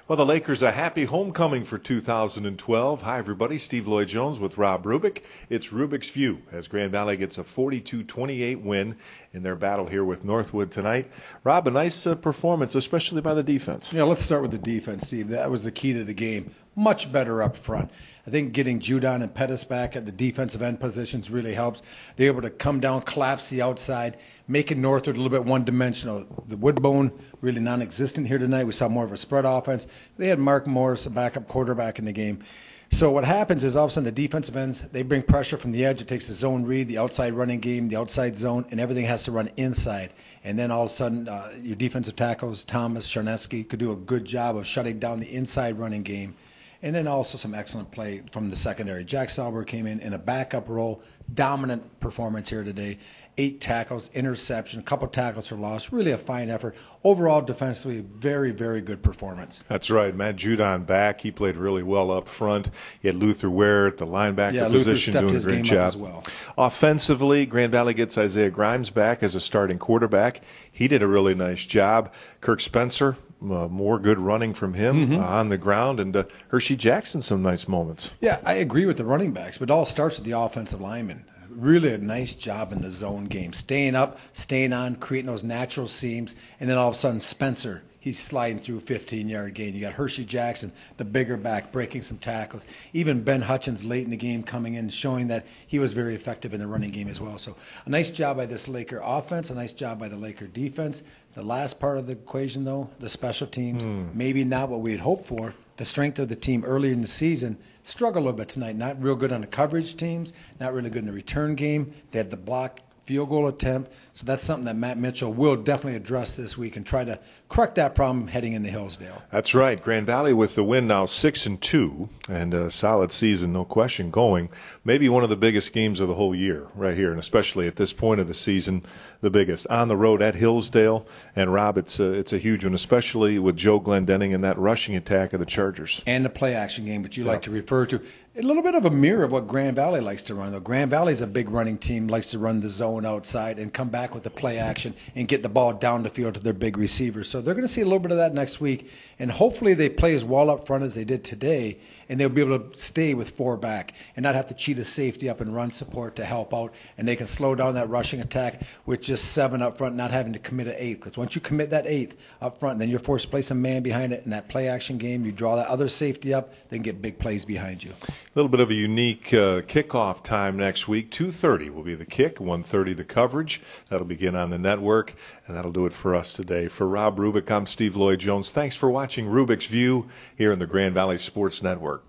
Well, the Lakers a happy homecoming for 2012. Hi, everybody. Steve Lloyd-Jones with Rob Rubick. It's Rubick's View as Grand Valley gets a 42-28 win in their battle here with Northwood tonight. Rob, a nice performance, especially by the defense. Yeah, let's start with the defense, Steve. That was the key to the game. Much better up front. I think getting Judon and Pettis back at the defensive end positions really helps. They're able to come down, collapse the outside, making Northwood a little bit one-dimensional. The Woodbone really non-existent here tonight. We saw more of a spread offense. They had Mark Morris, a backup quarterback in the game. So what happens is all of a sudden the defensive ends, they bring pressure from the edge. It takes the zone read, the outside running game, the outside zone, and everything has to run inside. And then all of a sudden your defensive tackles, Thomas, Charneski, could do a good job of shutting down the inside running game. And then also some excellent play from the secondary. Jack Sauber came in a backup role, dominant performance here today. 8 tackles, interception, a couple tackles for loss. Really a fine effort. Overall, defensively, very, very good performance. That's right. Matt Judon back. He played really well up front. You had Luther Ware at the linebacker position doing a great job. As well. Offensively, Grand Valley gets Isaiah Grimes back as a starting quarterback. He did a really nice job. Kirk Spencer, more good running from him on the ground, and Hershey Jackson, some nice moments. Yeah, I agree with the running backs, but it all starts with the offensive linemen. Really a nice job in the zone game. Staying up, staying on, creating those natural seams, and then all of a sudden Spencer, he's sliding through 15-yard gain. You got Hershey Jackson, the bigger back, breaking some tackles. Even Ben Hutchins late in the game coming in, showing that he was very effective in the running game as well. So a nice job by this Laker offense, a nice job by the Laker defense. The last part of the equation, though, the special teams, maybe not what we had hoped for. The strength of the team early in the season struggled a little bit tonight. Not real good on the coverage teams, not really good in the return game. They had the block field goal attempt. So that's something that Matt Mitchell will definitely address this week and try to correct that problem heading into Hillsdale. That's right. Grand Valley with the win now 6-2 and a solid season, no question, going. Maybe one of the biggest games of the whole year right here, and especially at this point of the season, the biggest. On the road at Hillsdale. And, Rob, it's a huge one, especially with Joe Glendenning and that rushing attack of the Chargers. And the play-action game, which you like to refer to. A little bit of a mirror of what Grand Valley likes to run, though. Grand Valley's a big running team, likes to run the zone outside and come back with the play action and get the ball down the field to their big receivers. So they're going to see a little bit of that next week, and hopefully they play as well up front as they did today, and they'll be able to stay with 4 back and not have to cheat a safety up and run support to help out, and they can slow down that rushing attack with just 7 up front, not having to commit an 8th. Because once you commit that 8th up front, then you're forced to place a man behind it in that play action game. You draw that other safety up, then get big plays behind you. A little bit of a unique kickoff time next week. 2:30 will be the kick, 1:30 the coverage. That'll begin on the network, and that'll do it for us today. For Rob Rubick, I'm Steve Lloyd-Jones. Thanks for watching Rubick's View here in the Grand Valley Sports Network.